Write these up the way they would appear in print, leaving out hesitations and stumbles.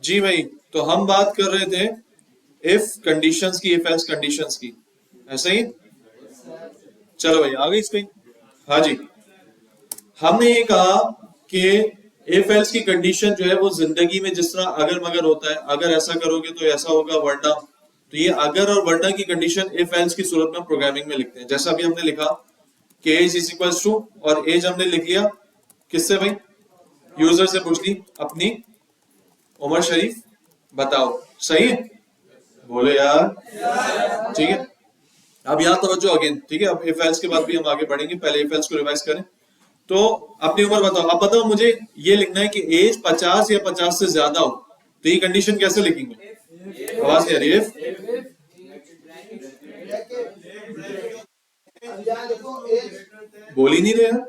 जी भाई, तो हम बात कर रहे थे इफ कंडीशंस की, इफ एल्स कंडीशंस की, ऐसे ही। चलो भाई, आ गई इस पे। हाँ जी, हमने ये कहा कि इफ एल्स की कंडीशन जो है वो जिंदगी में जिस तरह अगर मगर होता है, अगर ऐसा करोगे तो ऐसा होगा, वरना। तो ये अगर और वरना की कंडीशन इफ एल्स की सूरत में प्रोग्रामिंग में लिखते हैं। जैसा अभी हमने लिखा कि एज इज इक्वल्स टू, और एज हमने लिख लिया किससे भाई? यूजर से पूछ ली अपनी उमर शरीफ बताओ। सही है? बोले यार। ठीक है, अब यहाँ तवज्जो अगेन। ठीक है, अब इफ एल्स के बाद भी हम आगे बढ़ेंगे, पहले इफ एल्स को रिवाइज करें। तो अपनी उम्र बताओ। अब बताओ मुझे, ये लिखना है कि एज 50 या 50 से ज्यादा हो, तो ये कंडीशन कैसे लिखेंगे? आवाज नहीं आ रही है? बोल ही नहीं रहे यार।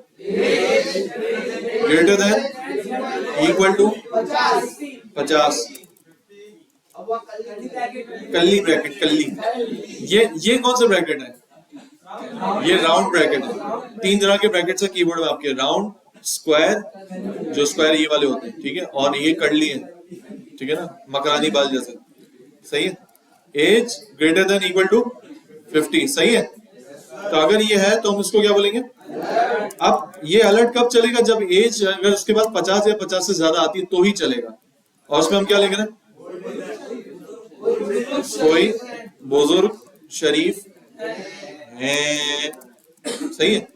Greater than, equal to 50। Curly bracket, कल्ली। ये कौन सा ब्रैकेट है? ये राउंड ब्रैकेट है। तीन तरह के ब्रैकेट्स है कीबोर्ड में आपके, राउंड, स्क्वायर, जो स्क्वायर ये वाले होते हैं, ठीक है, और ये कर्ली है, ठीक है ना, मकरानी बाल जैसे। सही है? Age greater than equal to 50, सही है? तो अगर ये है तो हम इसको क्या बोलेंगे? अब ये अलर्ट कब चलेगा? जब एज अगर उसके बाद 50 या 50 से ज्यादा आती है तो ही चलेगा। और उसमें हम क्या लिख रहे हैं? कोई बुजुर्ग शरीफ है। सही है?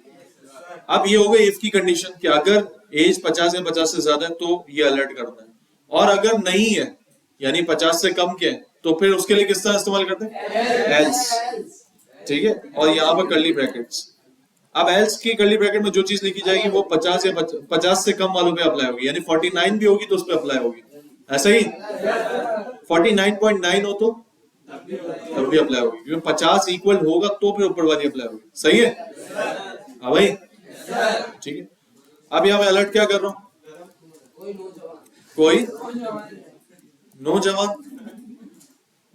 अब ये हो गई इफ की कंडीशन कि अगर एज 50 या 50 से ज्यादा है तो ये अलर्ट करना है, और अगर नहीं है यानी 50 से कम के, तो फिर उसके लिए किस तरह इस्तेमाल करते हैं? एल्स। ठीक है, और यहाँ पर कर्ली ब्रैकेट्स। अब एल्स की कर्ली ब्रैकेट में जो चीज लिखी जाएगी वो 50 या 50 से कम वालों पे अप्लाई होगी, यानी 49 भी होगी तो उस पर अप्लाई होगी। ऐसा ही 49.9 हो तो तब भी अप्लाई होगी, क्योंकि 50 इक्वल होगा तो फिर ऊपर वाली अप्लाई होगी। सही है? हाँ भाई, ठीक है। अब यहाँ मैं अलर्ट क्या कर रहा हूं? कोई नौजवान,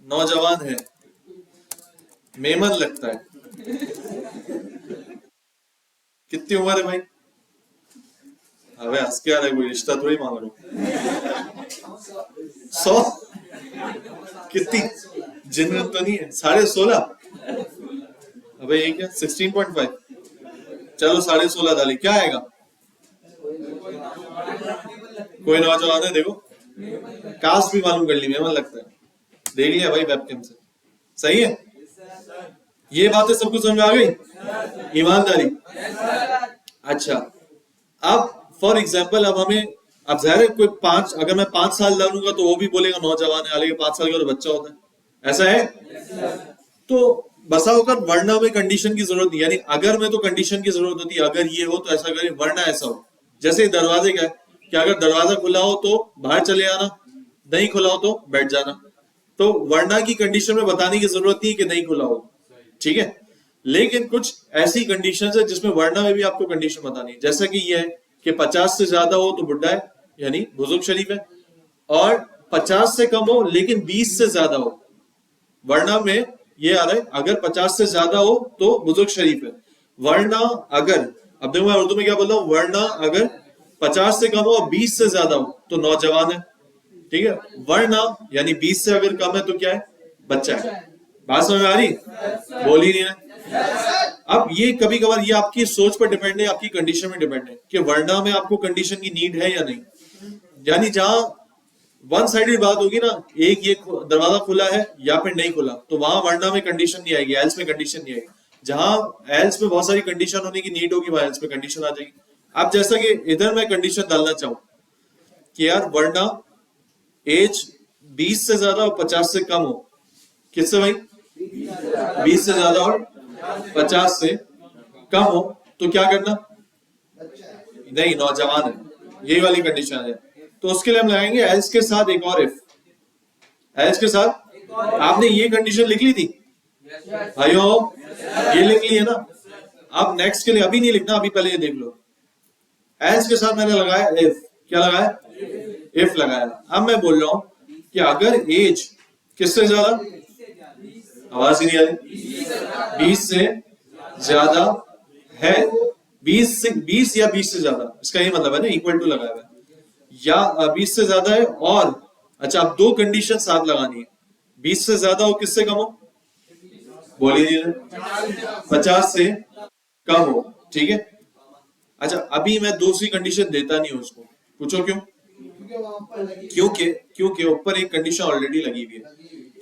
नौजवान है, मेमन लगता है। कितनी उम्र है भाई? अबे हंस के आ रहा है, कोई रिश्ता थोड़ी मांग रहा हूं। 100? कितनी? जिन तो नहीं है? 16.5? अबे ये क्या 16.5? चलो 16.5 डाली, क्या आएगा? कोई नौजवान है, देखो कास्ट भी मालूम कर ली, मेमन लगता है, देख लिया भाई वेबकैम से। सही है? ये बातें सबको समझ में आ गई? ईमानदारी। अच्छा, अब फॉर एग्जाम्पल, अब हमें, अब जाहिर है कोई अगर मैं 5 साल डालूंगा तो वो भी बोलेगा नौजवान है, हालांकि 5 साल का तो बच्चा होता है। ऐसा है? तो बसा होकर वरना में कंडीशन की जरूरत नहीं, यानी अगर में तो कंडीशन की जरूरत होती है, अगर ये हो तो ऐसा करें, वरना ऐसा हो। जैसे दरवाजे का है कि अगर दरवाजा खुला हो तो बाहर चले आना, नहीं खुला हो तो बैठ जाना। तो वरना की कंडीशन में बताने की जरूरत नहीं कि नहीं खुला हो, ठीक है। लेकिन कुछ ऐसी कंडीशंस है जिसमें वरना में भी आपको कंडीशन बतानी है, जैसा कि ये है कि 50 से ज्यादा हो तो बुढ़ा है, यानी बुजुर्ग शरीफ है, और 50 से कम हो लेकिन 20 से ज्यादा हो, वरना में ये आ रहा है अगर 50 से ज्यादा हो तो बुजुर्ग शरीफ है, वरना अगर, अब देखो मैं उर्दू में क्या बोल रहा हूं, वरना अगर 50 से कम हो और 20 से ज्यादा हो तो नौजवान है, ठीक है। वरना यानी 20 से अगर कम है तो क्या है? बच्चा है। बात समझ में आ रही? बोल ही नहीं है। अब ये कभी कभार ये आपकी सोच पर डिपेंड है, आपकी कंडीशन में डिपेंड है कि वरना में आपको कंडीशन की नीड है या नहीं। यानी जहां वन साइडेड बात होगी ना, एक ये दरवाजा खुला है या फिर नहीं खुला, तो वहां वरना में कंडीशन नहीं आएगी, एल्स में कंडीशन नहीं आएगी। जहां एल्स में बहुत सारी कंडीशन होने की नीड होगी, वहां एल्स में कंडीशन आ जाएगी। अब जैसा कि इधर मैं कंडीशन डालना चाहूं कि यार वरना एज 20 से ज्यादा और 50 से कम हो, किससे भाई? 20 से ज्यादा और 50 से कम हो तो क्या करना? नहीं, नौजवान है, यही वाली कंडीशन है। तो उसके लिए हम लगाएंगे एल्स के साथ एक और इफ। एल्स के साथ आपने ये कंडीशन लिख ली थी भाइयों, ये लिख ली है ना। अब नेक्स्ट के लिए अभी नहीं लिखना, अभी पहले ये देख लो। एल्स के साथ मैंने लगाया इफ, क्या लगाया? इफ लगाया। अब मैं बोल रहा हूं कि अगर एज किससे ज्यादा, आवाज ही नहीं आ रही, 20 से ज्यादा है, 20 या 20 से ज्यादा, इसका ये मतलब है ना, इक्वल टू लगाया हुआ है, या 20 से ज्यादा है और अच्छा, अब दो कंडीशन साथ लगानी है, 20 से ज्यादा हो, किससे कम हो, बोलिए, 50 से कम हो, ठीक है। अच्छा, अभी मैं दूसरी कंडीशन देता नहीं हूं उसको, पूछो क्यों, क्योंकि क्योंकि ऊपर एक कंडीशन ऑलरेडी लगी हुई है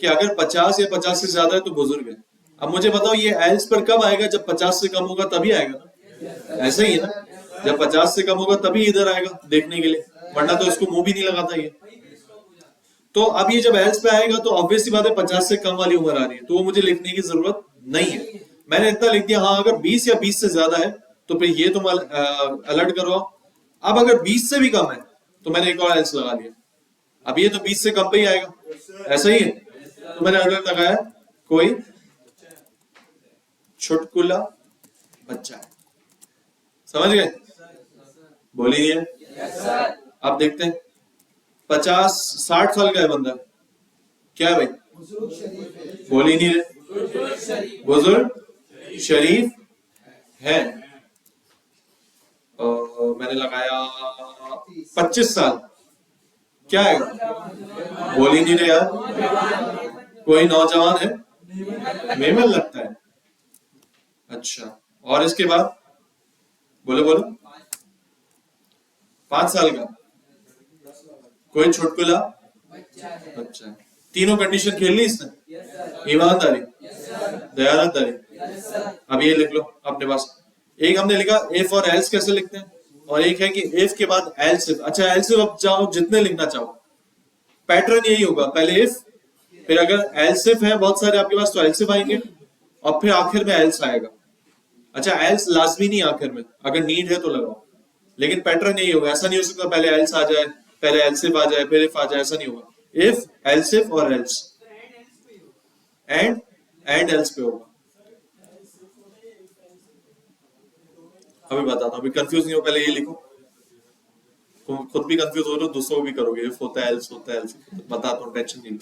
कि अगर 50 या 50 से ज्यादा है तो बुजुर्ग है। अब मुझे बताओ ये एल्स पर कब आएगा, जब 50 से कम होगा तभी आएगा ना, ऐसा ही है ना, जब 50 से कम होगा तभी इधर आएगा देखने के लिए, वरना तो इसको मुंह भी नहीं लगाता ये। तो अब ये जब एल्स पे आएगा तो ऑब्वियसली बात है 50 से कम वाली उम्र आ रही है, तो वो मुझे लिखने की जरूरत नहीं है, मैंने इतना लिख दिया। हाँ, अगर 20 या 20 से ज्यादा है तो फिर ये तुम अलर्ट करो। अब अगर 20 से भी कम है तो मैंने एक और एल्स लगा दिया, अब ये तो 20 से कम पे ही आएगा, ऐसा ही है, तो मैंने अलर्ट लगाया कोई छुटकुला बच्चा है, समझ गए, बोलिए। अब देखते हैं, 50-60 साल का है बंदा, क्या है भाई, बोल ही नहीं रहे, बुजुर्ग शरीफ है, मैंने लगाया 25 साल, क्या है, बोल ही नहीं रहे यार, कोई नौजवान है, मेमन लगता है, अच्छा, और इसके बाद बोलो बोलो, 5 साल का कोई छुटकुला बच्चा है, तीनों कंडीशन खेल ली इसने, ईमानदारी, दयानतदारी, अब ये लिख लो अपने पास, एक हमने लिखा इफ और एल्स कैसे लिखते हैं, और एक है कि इफ के बाद एल्स इफ। अच्छा, एल्स इफ अब चाहो जितने लिखना चाहो, पैटर्न यही होगा, पहले इफ, फिर अगर एल्स इफ है बहुत सारे आपके पास तो एल्स इफ आएंगे, और फिर आखिर में एल्स आएगा। अच्छा, एल्स लाजमी नहीं आखिर में, अगर नीड है तो लगाओ, लेकिन पैटर्न यही होगा, ऐसा नहीं हो सकता पहले एल्स आ जाए, पहले एल्स इफ आ जाए, फिर इफ आ जाए, ऐसा नहीं होगा, इफ एल्स इफ और एल्स, एंड एंड एल्स पे होगा। अभी बताता हूँ, अभी कंफ्यूज नहीं हो, पहले ये लिखो, तुम खुद भी कंफ्यूज हो रहे हो, दूसरों को भी करोगे, इफ होता है एल्स होता है एल्स, बताता हूँ, टेंशन नहीं लो।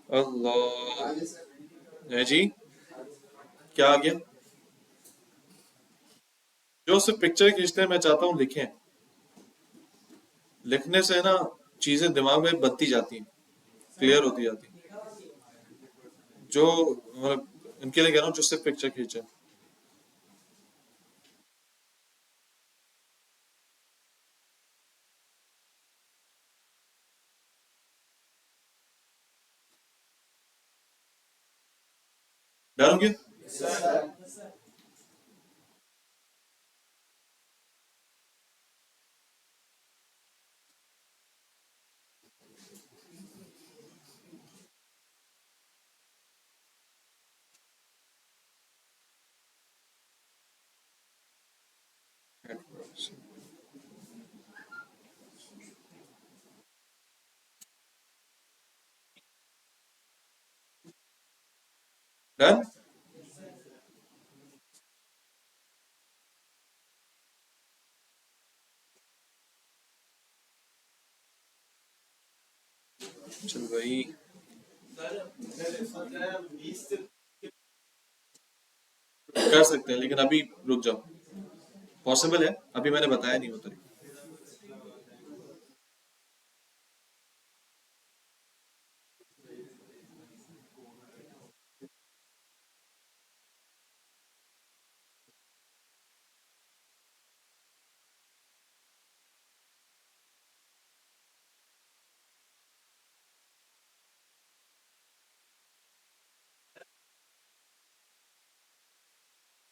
अल्लाह है जी, क्या आ गया, जो सिर्फ पिक्चर खींचते हैं मैं चाहता हूँ लिखें, लिखने से ना चीजें दिमाग में बनती जाती हैं, क्लियर होती जाती हैं, जो मतलब इनके लिए कह रहा हूँ जो सिर्फ पिक्चर खींचे। डरोगे, डन, चल भाई, कर सकते हैं लेकिन अभी रुक जाओ, पॉसिबल है, अभी मैंने बताया नहीं वो तरीका।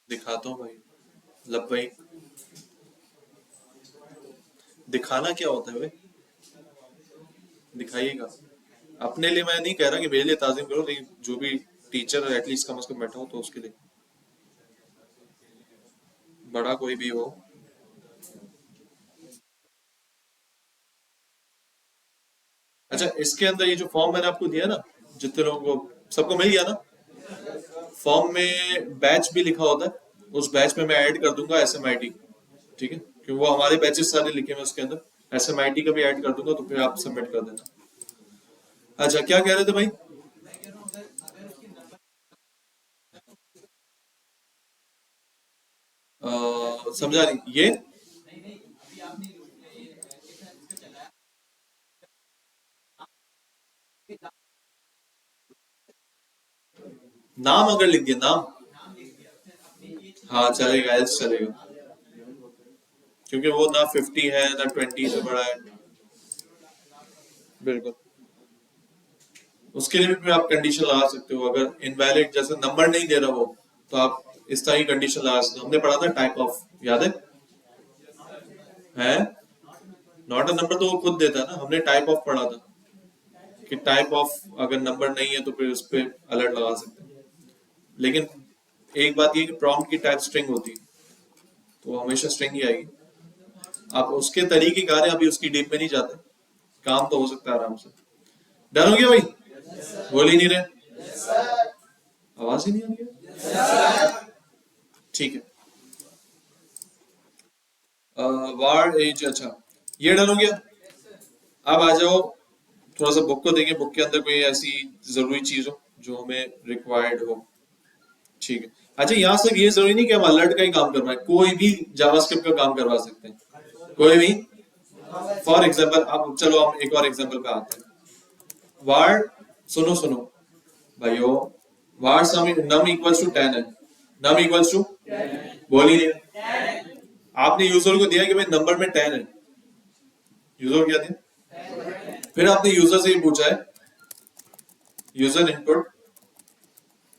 दिखाता हूँ भाई, लब भाई, दिखाना क्या होता है भाई, दिखाइएगा, अपने लिए मैं नहीं कह रहा कि मेरे लिए ताजीम करो, लेकिन जो भी टीचर एटलीस्ट कम से कम बैठा हो तो उसके लिए, बड़ा कोई भी हो। अच्छा, इसके अंदर ये जो फॉर्म मैंने आपको दिया ना, जितने लोगों को सबको मिल गया ना, फॉर्म में बैच भी लिखा होता है, उस बैच में मैं ऐड कर दूंगा SMIT, ठीक है, क्योंकि वो हमारे बैचेस सारे लिखे हुए उसके अंदर, SMIT का भी ऐड कर दूंगा, तो फिर आप सबमिट कर देना। अच्छा क्या कह रहे थे भाई? समझा नहीं ये। नाम अगर लिख दिया नाम, हाँ चलेगा, एल्स चलेगा, क्योंकि वो ना 50 है ना 20 से बड़ा है। बिल्कुल, उसके लिए भी फिर आप कंडीशन लगा सकते हो, अगर इनवैलिड जैसे नंबर नहीं दे रहा हो तो आप इस तरह की कंडीशन लगा सकते हो। हमने पढ़ा था टाइप ऑफ, याद है? नॉट अ नंबर तो वो खुद देता है ना, हमने टाइप ऑफ पढ़ा था कि टाइप ऑफ अगर नंबर नहीं है तो फिर उस पर अलर्ट लगा सकते हैं। लेकिन एक बात ये कि प्रॉम्प्ट की टाइप स्ट्रिंग होती है, तो हमेशा स्ट्रिंग ही आएगी। आप उसके तरीके कार हैं, अभी उसकी डीप में नहीं जाते, काम तो हो सकता है आराम से। डर हो गया भाई? बोल ही नहीं रहे, आवाज ही नहीं आ रही। ठीक है, वार्ड एज, अच्छा ये डन हो गया। अब आ जाओ, थोड़ा सा बुक को देखें, बुक के अंदर कोई ऐसी जरूरी चीज हो जो हमें रिक्वायर्ड हो। ठीक है, अच्छा यहाँ से ये जरूरी नहीं कि हम अलर्ट का ही काम करवाएं, कोई भी जावास्क्रिप्ट का काम करवा सकते हैं, कोई भी। फॉर एग्जाम्पल, अब चलो हम एक और एग्जाम्पल पे आते हैं। वार्ड, सुनो सुनो भाइयों, ward sum num equals to 10 है, नम इक्वल्स टू, बोल ही नहीं, आपने यूजर को दिया कि भाई नंबर में 10 है, यूजर क्या दिया, फिर आपने यूजर से ही पूछा है, यूजर इनपुट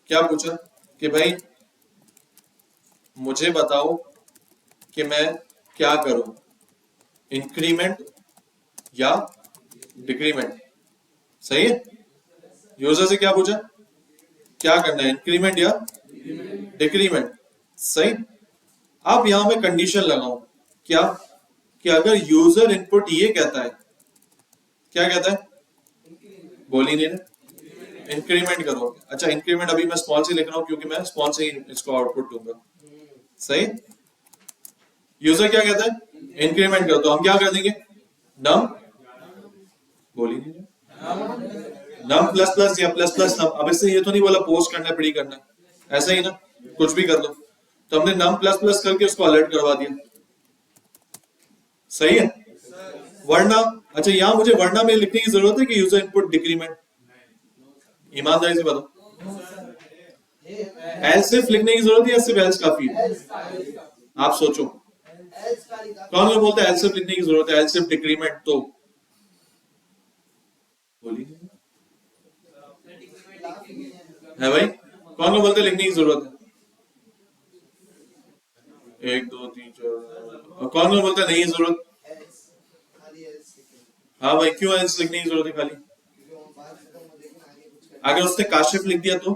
क्या पूछा कि भाई मुझे बताओ कि मैं क्या करूं, इंक्रीमेंट या डिक्रीमेंट, सही है? यूजर से क्या पूछा, क्या करना है, इंक्रीमेंट या डिक्रीमेंट, सही। अब यहां मैं कंडीशन लगाऊं, क्या, कि अगर यूजर इनपुट ये कहता है, क्या कहता है, बोल ही नहीं रहे, इंक्रीमेंट करो। अच्छा इंक्रीमेंट अभी मैं स्मॉल से लिख रहा हूं क्योंकि मैं स्मॉल से ही इसको आउटपुट दूंगा, सही। यूजर क्या कहता है, इंक्रीमेंट करो, तो हम क्या कर देंगे, नम, बोल ही नहीं रहे, नम प्लस प्लस या प्लस प्लस नम। अब इससे ये तो नहीं बोला पोस्ट करना है, प्री करना है, ऐसा ही ना, कुछ भी कर दो। तो हमने नम प्लस प्लस करके उसको अलर्ट करवा दिया, सही है। वरना, अच्छा यहां मुझे वरना में लिखने की जरूरत है कि यूजर इनपुट डिक्रीमेंट, ईमानदारी से बताओ, एल्स सिर्फ लिखने की जरूरत है या सिर्फ एल्स काफी है? आप सोचो, कौन लोग बोलते हैं एल्स सिर्फ लिखने की जरूरत है, एल्स सिर्फ डिक्रीमेंट तो, बोलिए है भाई, कौन लोग बोलते हैं लिखने की जरूरत है? 1 2 3 4, और कौन लोग बोलते हैं नहीं जरूरत? हाँ भाई, क्यों एल्स लिखने की जरूरत है खाली? अगर उसने काशिफ लिख दिया तो,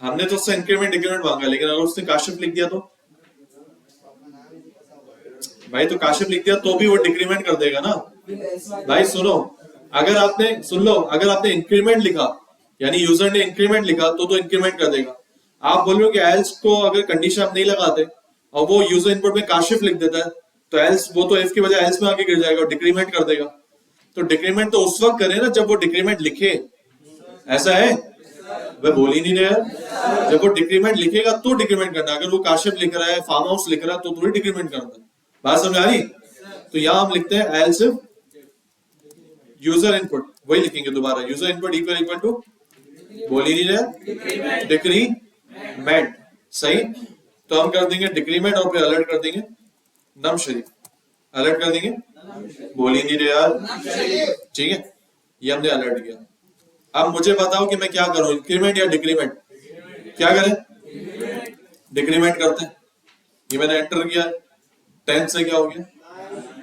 हमने तो उससे इंक्रीमेंट डिक्रीमेंट मांगा, लेकिन अगर उसने काशिफ लिख दिया तो, भाई तो काशिफ लिख दिया तो भी वो डिक्रीमेंट कर देगा ना। भाई सुनो, अगर आपने, सुन लो, अगर आपने इंक्रीमेंट लिखा, यानी यूजर ने इंक्रीमेंट लिखा तो इंक्रीमेंट कर देगा। आप बोल रहे हो कि एल्स को अगर कंडीशन आप नहीं लगाते और वो यूजर इनपुट में काशिफ लिख देता है, तो एल्स, वो तो इफ की बजाय एल्स में आके गिर जाएगा और डिक्रीमेंट कर देगा। तो डिक्रीमेंट तो उस वक्त करे ना जब वो डिक्रीमेंट लिखे, ऐसा है? वह बोल ही नहीं रहे यार, जब वो डिक्रीमेंट लिखेगा तो डिक्रीमेंट करना, अगर वो काशिफ लिख रहा है, फार्म हाउस लिख रहा है, तो थोड़ी डिक्रीमेंट करना। बात समझ आ रही? तो यहां हम लिखते हैं एल्स यूजर इनपुट, वही लिखेंगे दोबारा, user input equal equal to, बोल ही नहीं रहे, डिक्रीमेंट, सही। तो हम कर देंगे डिक्रीमेंट और फिर अलर्ट कर देंगे नम शरीफ, अलर्ट कर देंगे, बोल ही नहीं रहे यार, ठीक है, ये हमने अलर्ट किया। अब मुझे बताओ कि मैं क्या करूं, इंक्रीमेंट या डिक्रीमेंट? क्या करें, डिक्रीमेंट करते हैं। ये मैंने एंटर किया, 10 से क्या हो गया,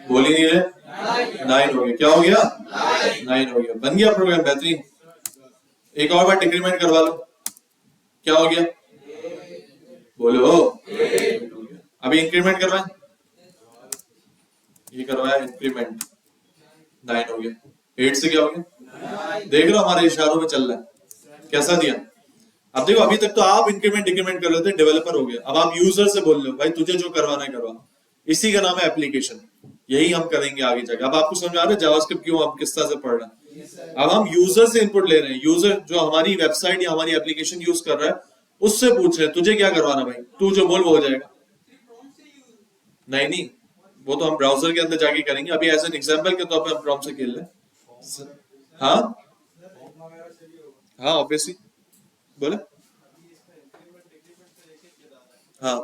बोल ही नहीं रहे, 9 हो गया, क्या हो गया, 9 हो गया, बन गया प्रोग्राम, बेहतरीन। एक और बार डिक्रीमेंट करवा लो, क्या हो गया, बोलो, अभी इंक्रीमेंट करवाएं, ये करवाया इंक्रीमेंट, 9 हो गया, 8 से क्या हो गया, देख रहे हो हमारे इशारों में चल रहा है, कैसा दिया। अब देखो अभी तक तो आप इंक्रीमेंट डिक्रीमेंट कर रहे थे, डेवलपर हो गया, अब आप यूजर से बोल रहे हो भाई तुझे जो करवाना है करवा। इसी का नाम है एप्लीकेशन। यही हम करेंगे आगे जाके। अब आपको समझ आ रहा है जावास्क्रिप्ट क्यों आप किस तरह से पढ़ रहे हैं। अब हम यूजर से इनपुट ले रहे हैं, यूजर जो हमारी वेबसाइट या हमारी एप्लीकेशन यूज कर रहा है उससे पूछ रहे हैं तुझे क्या करवाना भाई, तू जो बोल वो हो जाएगा। नहीं नहीं, वो तो हम ब्राउजर के अंदर जाके करेंगे। अभी एज एन एग्जांपल के तौर पे हम प्रॉम्प्ट से खेल लें। हाँ हाँ ऑब्वियसली बोले। हाँ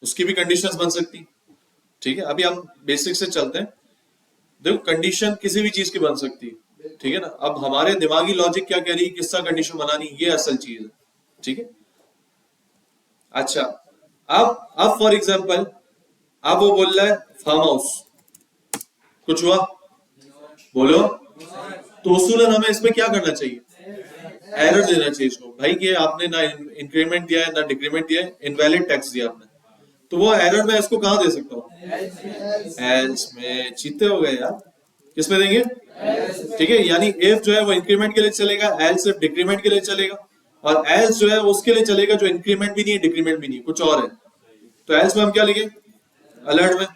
उसकी भी कंडीशंस बन सकती। ठीक है अभी हम बेसिक से चलते हैं। देखो कंडीशन किसी भी चीज की बन सकती है, ठीक है ना। अब हमारे दिमागी लॉजिक क्या कह रही है, किस तरह कंडीशन बनानी, ये असल चीज है। ठीक है अच्छा अब फॉर एग्जांपल अब वो बोल रहा है फार्म हाउस, कुछ हुआ बोलो, तो उसूलन हमें इसमें क्या करना चाहिए, एरर देना चाहिए इसको भाई कि आपने ना इंक्रीमेंट दिया है ना डिक्रीमेंट दिया है, इनवैलिड टैक्स दिया आपने। तो वो एरर में इसको कहां दे सकता हूँ, एल्स में। चीते हो गए यार, किसमें देंगे, ठीक है। यानी इफ जो है वो इंक्रीमेंट के लिए चलेगा, एल्स सिर्फ डिक्रीमेंट के लिए चलेगा, और एल्स जो है उसके लिए चलेगा जो इंक्रीमेंट भी नहीं है डिक्रीमेंट भी नहीं है, कुछ और है। तो एल्स में हम क्या लिखे, अलर्ट में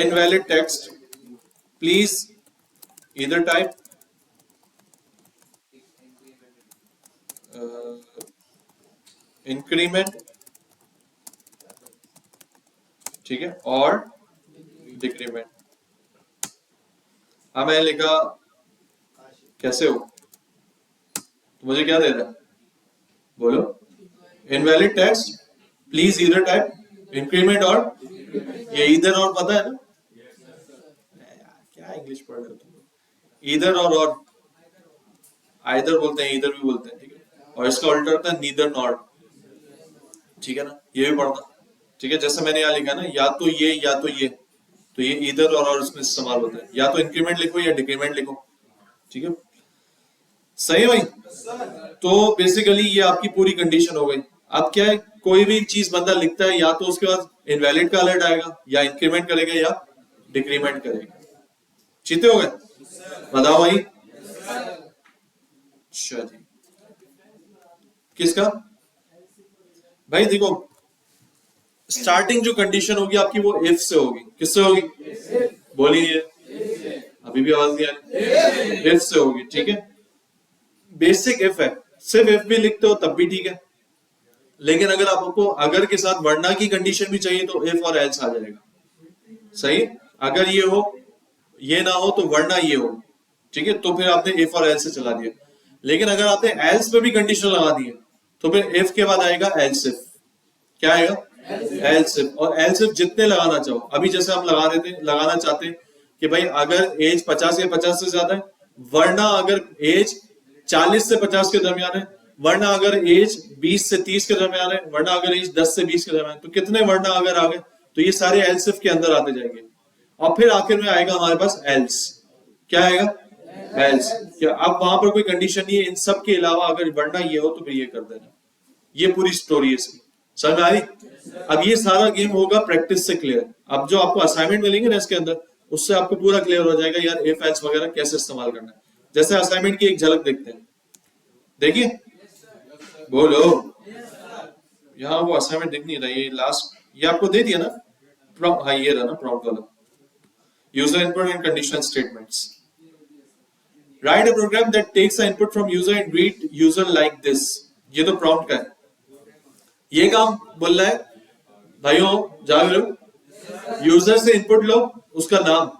invalid text please either type increment, ठीक है, और डिक्रीमेंट। हाँ मैंने लिखा कैसे हो, तो मुझे क्या दे रहा है बोलो, invalid text please either type increment और, ये ईदर और पता है ना, क्या इंग्लिश पढ़ रहे हो तुम, ईदर और आइदर बोलते हैं, ईदर भी बोलते हैं, ठीक है। और इसका उल्टा होता है नीदर नॉर, ठीक है ना, ये भी पढ़ना, ठीक है। जैसे मैंने यहाँ लिखा ना, या तो ये या तो ये, तो ये ईदर और इसमें इस्तेमाल होता है, या तो इंक्रीमेंट लिखो या डिक्रीमेंट लिखो, ठीक है। सही है भाई। तो बेसिकली ये आपकी पूरी कंडीशन हो गई। अब क्या है, कोई भी चीज बंदा लिखता है या तो उसके बाद इनवैलिड का अलर्ट आएगा, या इंक्रीमेंट करेगा या डिक्रीमेंट करेगा। चीते हो गए, बताओ भाई। अच्छा जी, किसका भाई, देखो स्टार्टिंग जो कंडीशन होगी आपकी वो इफ से होगी, किससे होगी, बोलिए, अभी भी आवाज नहीं आ रही, इफ से होगी, ठीक है। बेसिक इफ है, सिर्फ इफ भी लिखते हो तब भी ठीक है, लेकिन अगर आपको अगर के साथ वरना की कंडीशन भी चाहिए तो इफ और एल्स आ जाएगा। सही, अगर ये हो ये ना हो तो वरना ये हो, ठीक है, तो फिर आपने इफ और एल्स से चला दिया। लेकिन अगर आपने एल्स पे भी कंडीशन लगा दी है तो फिर इफ के बाद आएगा एल्स इफ। क्या आएगा, एल्स इफ। और एल्स इफ जितने लगाना चाहो, अभी जैसे हम लगा रहे थे, लगाना चाहते हैं कि भाई अगर एज 50 या 50 से ज्यादा है, वरना अगर एज 40 से 50 के दरमियान है, वरना अगर एज 20 से 30 के दरमियान है, वरना अगर एज 10 से 20 के दरमियान, तो कितने वरना अगर आ गए तो ये सारे एल्स इफ के अंदर आते जाएंगे। और फिर आखिर में आएगा हमारे पास एल्स। क्या आएगा, एल्स। क्या अब वहां पर कोई कंडीशन नहीं है, इन सब के अलावा अगर वरना ये हो तो फिर ये कर देना। ये पूरी स्टोरी है इसकी, समझ में आ रही। अब ये सारा गेम होगा प्रैक्टिस से क्लियर। अब जो आपको असाइनमेंट मिलेंगे ना इसके अंदर, उससे आपको पूरा क्लियर हो जाएगा यार इफ एल्स वगैरह कैसे इस्तेमाल करना है। जैसे असाइनमेंट की एक झलक देखते हैं, देखिए, बोलो। यहाँ वो असाइनमेंट दिख नहीं रहा, ये लास्ट, ये आपको दे दिया ना प्रॉम्प्ट, हाँ ये रहा ना प्रॉम्प्ट वाला, user input and conditional statements. Write a program that takes a input from user and read user like this. ये तो प्रॉम्प्ट का है। ये काम बोल रहा है भाइयों, जाग लो, यूजर से इनपुट लो, उसका नाम,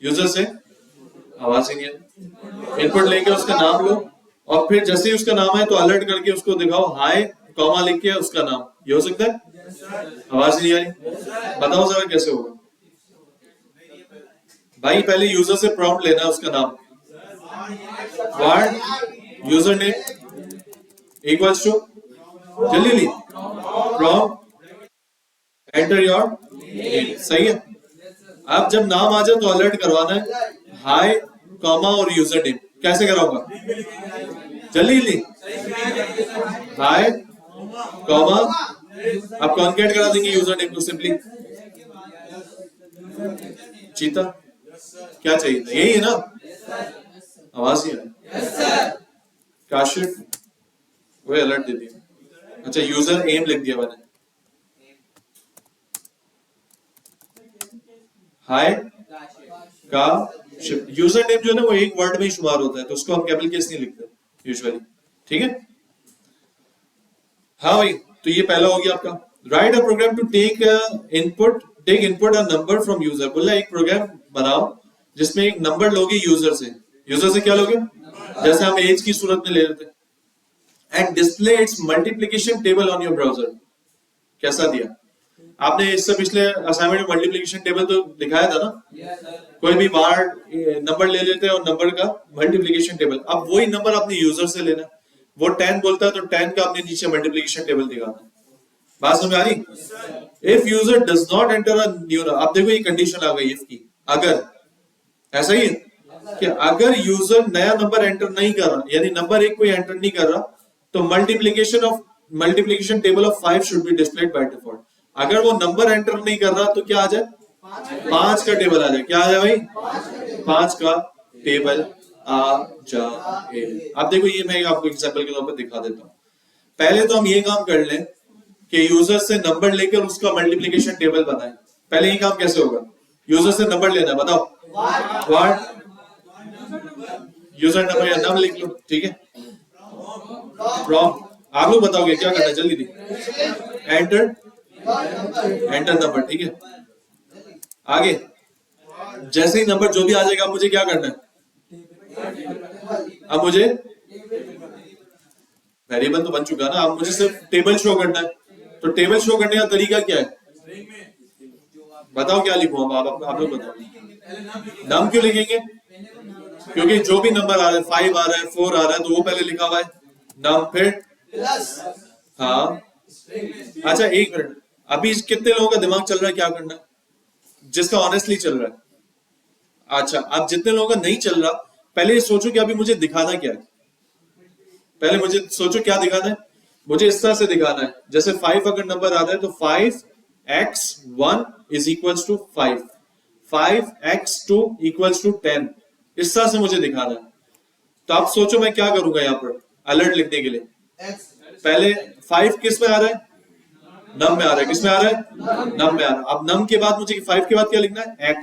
यूजर से, आवाज ही नहीं है, इनपुट लेके उसका नाम लो, और फिर जैसे ही उसका नाम है तो अलर्ट करके उसको दिखाओ हाय कॉमा लिख के उसका नाम। ये हो सकता है, आवाज नहीं आ रही, बताओ जरा कैसे होगा भाई। पहले यूजर से प्रॉम्प्ट लेना है, उसका नाम, word user name equals to, जल्दी प्रॉम्प्ट एंटर योर नेम। सही है। अब जब नाम आ जाए तो अलर्ट करवाना है हाय कॉमा और यूजर नेम। कैसे कराऊंगा, जल्दी जल्दी, हाय कॉमा, आप कॉन्केट करा देंगे यूजर नेम को सिंपली। चीता क्या चाहिए था, यही है ना, आवाज ही है। काशिफ वही अलर्ट दे दिया। अच्छा यूजर एम लिख दिया मैंने। हाय काशिफ, यूजर नेम जो है ना वो एक वर्ड में ही शुमार होता है, तो उसको हम कैपिटल केस नहीं लिखते यूजुअली, ठीक है। हाँ भाई, तो ये पहला हो गया आपका। Write a program to take input a number from user. बोला एक प्रोग्राम बनाओ जिसमें एक नंबर लोगे यूजर से। यूजर से क्या लोगे? जैसे हम एज की सूरत में ले लेते हैं। And display it's multiplication table on your browser. कैसा दिया आपने? इससे पिछले असाइनमेंट में मल्टीप्लिकेशन टेबल तो दिखाया था ना। कोई भी बार नंबर ले लेते हैं और नंबर का मल्टीप्लिकेशन टेबल। अब वही नंबर अपने यूजर से लेना। वो 10 बोलता है तो 10 का अपने नीचे मल्टीप्लिकेशन टेबल दिखाना। बात समझ आ रही? If user does not enter a new, अब देखो ये कंडीशन आ गई इफ की। अगर ऐसा ही है कि अगर यूजर नया नंबर एंटर नहीं कर रहा, यानी नंबर एक कोई एंटर नहीं कर रहा, तो multiplication table of 5 should be displayed by default. अगर वो नंबर एंटर नहीं कर रहा तो क्या आ जाए? 5 का टेबल आ जाए। क्या आ जाए भाई? 5 का टेबल आ जाए। अब देखो ये मैं आपको एग्जांपल के तौर पर दिखा देता हूं। पहले तो हम ये काम कर लें कि यूजर से नंबर लेकर उसका मल्टीप्लिकेशन टेबल बनाएं। पहले ये काम कैसे होगा? यूजर से नंबर लेना है, बताओ। व्हाट यूजर नंबर या नाम लिख लो, ठीक है। फ्रॉम आप लोग बताओगे क्या करना है, जल्दी दी। एंटर नंबर, ठीक है। आगे जैसे ही नंबर जो भी आ जाएगा मुझे क्या करना है? अब मुझे वेरिएबल तो बन चुका ना, अब मुझे सिर्फ टेबल शो करना है। तो टेबल शो करने का तरीका क्या है? बताओ क्या लिखूं? आप लोग बताओ। नाम क्यों लिखेंगे? क्योंकि जो भी नंबर आ रहा है, 5 आ रहा है, 4 आ रहा है, तो वो पहले लिखा हुआ है नाम, फिर हाँ। अच्छा एक मिनट, अभी कितने लोगों का दिमाग चल रहा है क्या करना है? जिसका ऑनेस्टली चल रहा है। अच्छा, अब जितने लोगों का नहीं चल रहा, पहले सोचो कि अभी मुझे दिखाना क्या है। पहले मुझे सोचो क्या दिखाना है। मुझे इस तरह से दिखाना है, जैसे 5 अगर नंबर आ रहा है तो 5x1 is equals to 5, 5x2 equals to 10। इस तरह से मुझे दिखाना है। तो आप सोचो मैं क्या करूंगा यहाँ पर अलर्ट लिखने के लिए। पहले 5 किस में आ रहा है? नम में आ रहा है। किस में आ रहा है? नम में आ रहा है। अब नम के बाद मुझे 5 के बाद क्या लिखना है? x।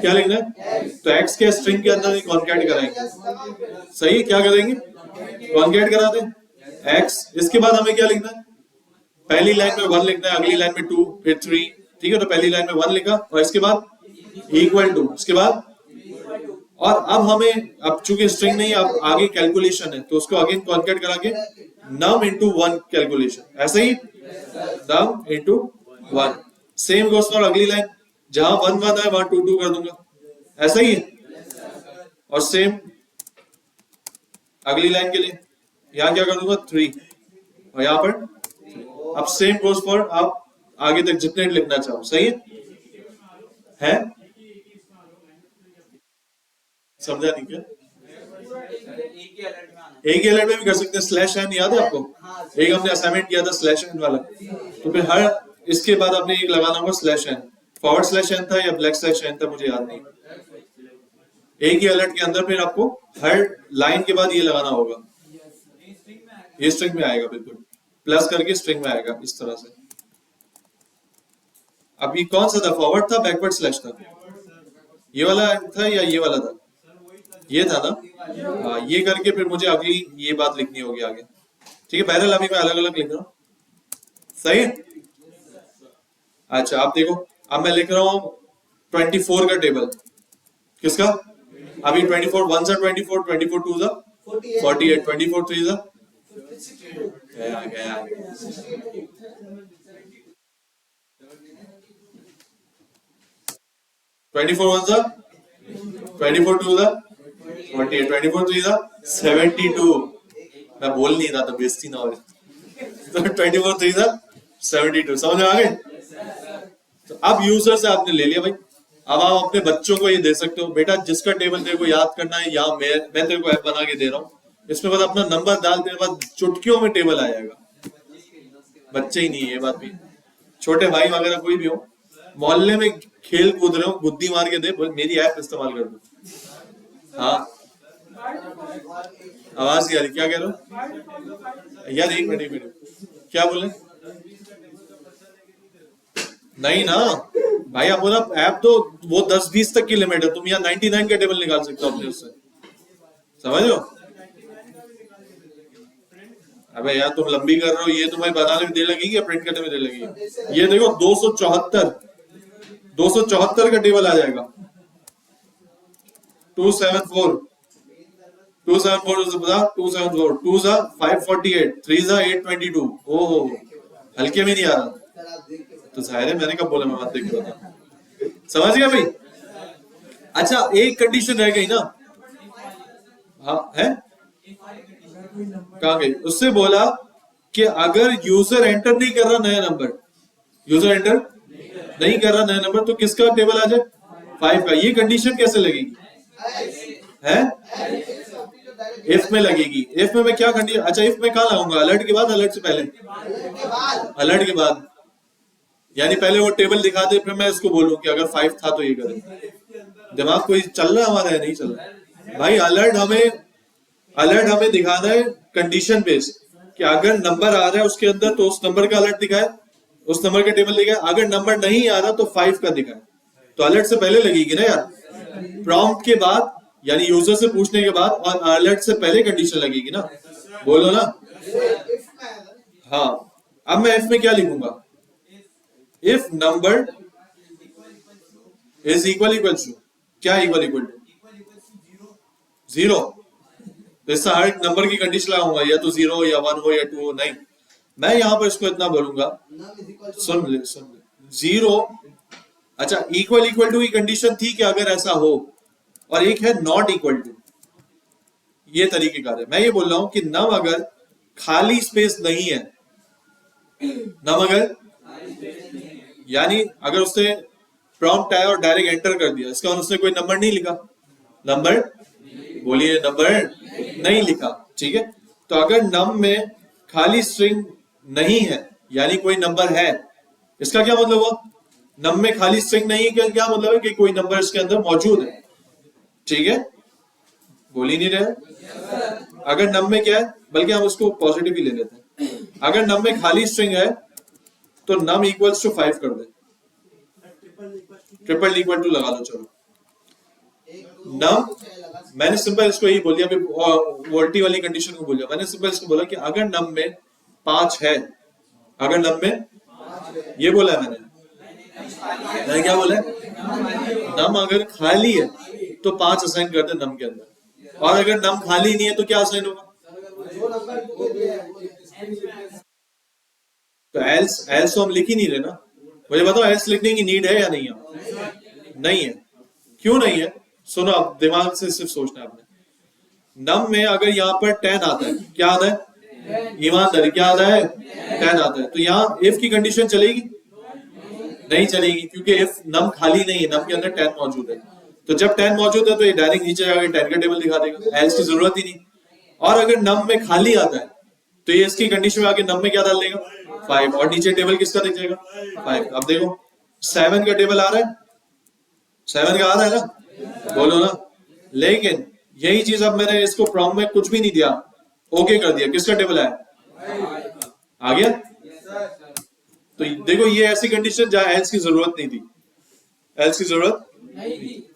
क्या लिखना है? तो x के स्ट्रिंग के अंदर कॉन्कैट कराएंगे। सही, क्या करेंगे? कॉन्कैट कराते हैं x। इसके बाद हमें क्या लिखना है? पहली लाइन में 1 लिखना है, अगली लाइन में 2, फिर 3, ठीक है। तो पहली लाइन में 1 लिखा और इसके बाद इक्वल टू, इसके बाद, और अब हमें, अब चूंकि स्ट्रिंग नहीं, अब आगे कैलकुलेशन है, तो उसको अगेन कॉन्कैट करा के नम इनटू 1 कैलकुलेशन। ऐसे ही नम इनटू 1। सेम गोस फॉर अगली लाइन, जहां 1 1 है वहां 2 2 कर दूंगा। ऐसा ही है। और सेम अगली लाइन के लिए यहां क्या कर दूंगा? 3, और यहां पर 3। अब सेम गोस फॉर आप आगे तक जितने लिखना चाहो। सही है? समझा नहीं क्या? एक ही अलर्ट में भी कर सकते हैं। स्लैश एन याद है आपको? एक हमने असाइनमेंट किया था स्लैश एन वाला। तो फिर हर इसके बाद आपने एक लगाना होगा slash N. Forward slash N था या ब्लैक स्लैश एन था, मुझे याद नहीं। एक ही अलर्ट के अंदर फिर आपको हर लाइन के बाद ये लगाना होगा। ये स्ट्रिंग में आएगा, बिल्कुल प्लस करके स्ट्रिंग में आएगा इस तरह से। अब ये कौन सा था? फॉरवर्ड था, बैकवर्ड स्लैश था? ये वाला था या ये वाला था? ये था ना। हाँ, ये करके फिर मुझे अगली ये बात लिखनी होगी आगे, ठीक है। बहरहाल अभी मैं अलग अलग लिख रहा हूँ। सही है? अच्छा आप देखो, अब मैं लिख रहा हूँ 24 का टेबल। किसका? अभी 24 1 जा 24, 24 2 जा 48, 24 3 जा गया 24 1 जा 24 2 जा 48, 24 3 जा 72। मैं बोल नहीं रहा था, बेइज्जती ना हो। तो 24 3 जा 72। समझ में आ गए? तो अब यूजर से आपने ले लिया भाई। अब आप अपने बच्चों को ये दे सकते हो, बेटा जिसका टेबल तेरे को याद करना है, या मैं तेरे को ऐप बना के दे रहा हूँ, इसमें बस अपना नंबर डाल, तेरे पास चुटकियों में टेबल आ जाएगा। बच्चे ही नहीं है ये बात भी, छोटे भाई वगैरह कोई भी हो, मोहल्ले में खेल कूद रहे हो, बुद्धि मार के दे, मेरी ऐप इस्तेमाल कर दो। हाँ आवाज नहीं आ रही, क्या कह रहे हो यार? एक मिनट, क्या बोले? नहीं ना भाई, आप बोला ऐप तो वो 10-20 तक की लिमिट है, तुम यहाँ 99 का टेबल निकाल सकते हो अपने उससे, समझ लो। अबे यार तुम लंबी कर रहे हो, ये तुम्हें बनाने में देर लगेगी या प्रिंट करने में देर लगेगी? ये देखो 274 का टेबल आ जाएगा। 274 274 2 सा 548 3 सा 822। ओहो, हल्के में नहीं आ रहा तो जाहिर है मैंने कब बोला मैं मत देख रहा था, समझ गया भाई? अच्छा एक कंडीशन रह गई ना, हाँ है, कहाँ गई? उससे बोला कि अगर यूजर एंटर नहीं कर रहा नया नंबर, यूजर एंटर नहीं कर रहा नया नंबर, तो किसका टेबल आ जाए? 5 का। ये कंडीशन कैसे लगेगी? है इफ में लगेगी। इफ में मैं क्या कंडीशन, अच्छा इफ में कहाँ लाऊंगा? अलर्ट के बाद, अलर्ट से पहले? अलर्ट के बाद, यानी पहले वो टेबल दिखा दे फिर मैं इसको बोलूं कि अगर 5 था तो ये करे। दिमाग कोई चल रहा है हमारा है? नहीं चल रहा भाई। अलर्ट हमें दिखाना है कंडीशन बेस्ड, कि अगर नंबर आ रहा है उसके अंदर तो उस नंबर का अलर्ट दिखाए, उस नंबर का टेबल दिखाए। अगर नंबर नहीं आ रहा तो 5 का दिखाए। तो अलर्ट से पहले लगेगी ना यार, प्रॉम्प्ट के बाद यानी यूजर से पूछने के बाद, और अलर्ट से पहले कंडीशन लगेगी ना, बोलो ना। हाँ, अब मैं इफ में क्या लिखूंगा? If number is equal to, क्या इक्वल टू? 0। तो इससे हर नंबर की कंडीशन लगाऊंगा, या तो 0 या 1 हो या 2 हो। नहीं, मैं यहां पर इसको इतना बोलूंगा, सुन ले 0। अच्छा इक्वल टू की कंडीशन थी कि अगर ऐसा हो, और एक है नॉट इक्वल टू। ये तरीकेकार है। मैं ये बोल रहा हूं कि नम अगर खाली स्पेस नहीं है, नम अगर यानी अगर उसने प्रॉम्प्ट आया और डायरेक्ट एंटर कर दिया, इसका उसने कोई नंबर नहीं लिखा, नंबर बोलिए, नंबर नहीं लिखा, ठीक है। तो अगर नम में खाली स्ट्रिंग नहीं है यानी कोई नंबर है, इसका क्या मतलब हुआ? नम में खाली स्ट्रिंग नहीं है, क्या मतलब है? कि कोई नंबर इसके अंदर मौजूद है, ठीक है। बोल ही नहीं रहे। अगर नम में क्या है, बल्कि हम उसको पॉजिटिव ही ले लेते हैं। अगर नम में खाली स्ट्रिंग है तो नम इक्वल्स टू 5 कर दे, ट्रिपल इक्वल टू लगा लो। चलो नम, मैंने सिंपल इसको यही बोल दिया, वोल्टी वाली कंडीशन को बोल दिया। मैंने सिंपल इसको बोला कि अगर नम में 5 है, अगर नम में, ये बोला है मैंने क्या बोला है? नम अगर खाली है तो 5 असाइन कर दे नम के अंदर, और अगर नम खाली नहीं है तो क्या असाइन होगा? तो एल्स तो हम लिख ही नहीं रहे ना। मुझे बताओ एल्स लिखने की नीड है या नहीं है? नहीं है। क्यों नहीं है? सुनो, अब दिमाग से सिर्फ सोचना है आपने। नम में अगर यहाँ पर 10 आता है, क्या आता है? ईमानदारी, क्या आता है? 10 आता है। तो यहाँ इफ की कंडीशन चलेगी? नहीं चलेगी, क्योंकि इफ नम खाली नहीं है, नम के अंदर 10 मौजूद है। तो जब 10 मौजूद है तो ये डायरेक्ट नीचे जाकर 10 का टेबल दिखा देगा, एल्स की जरूरत ही नहीं। और अगर नम में खाली आता है तो ये इसकी कंडीशन में आके नम में क्या डाल देगा? 5, और नीचे टेबल किसका दिख जाएगा? 5। अब देखो 7 का टेबल आ रहा है, 7 का आ रहा है ना, बोलो ना। लेकिन यही चीज अब मैंने इसको प्रॉम्प्ट में कुछ भी नहीं दिया, ओके कर दिया, किसका टेबल आया? आ गया। तो देखो ये ऐसी कंडीशन जहां एल्स की जरूरत नहीं थी, एल्स की जरूरत नहीं थी।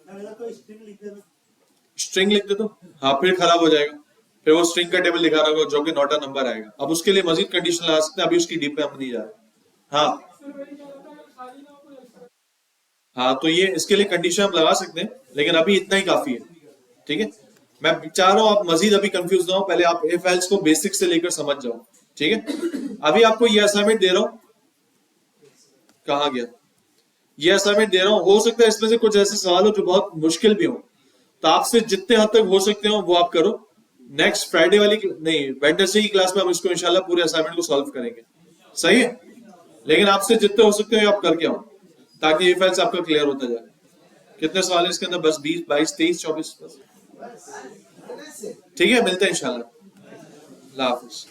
स्ट्रिंग लिख दे तो हाँ, फिर खराब हो जाएगा, फिर वो स्ट्रिंग का टेबल दिखा रहा होगा जो कि नॉट अ नंबर आएगा। अब उसके लिए मजीद कंडीशन लगा सकते हैं, अभी उसकी डीप पे हम नहीं जा रहे। हाँ तो ये इसके लिए कंडीशन हम लगा सकते हैं, लेकिन अभी इतना ही काफी है, ठीक है। मैं चाह रहा हूं आप मजीद अभी कंफ्यूज ना हो, पहले आप इफ एल्स को बेसिक से लेकर समझ जाओ, ठीक है। अभी आपको ये असाइनमेंट दे रहा हूं, कहाँ गया? ये असाइनमेंट दे रहा हूं, हो सकता है इसमें से कुछ ऐसे सवाल हो जो बहुत मुश्किल भी हो, तो आपसे जितने हद तक हो सकते हो वो आप करो। नेक्स्ट फ्राइडे वाली नहीं, वेडनेसडे की क्लास में हम इसको इंशाल्लाह पूरे असाइनमेंट को सॉल्व करेंगे, सही है। लेकिन आपसे जितने हो सकते हो आप करके आओ, ताकि ये फाइल्स आपका क्लियर होता जाए। कितने सवाल है इसके अंदर? बस 20, 22, 23, 24 बस, ठीक है। मिलते हैं इंशाल्लाह। अल्लाह हाफिज।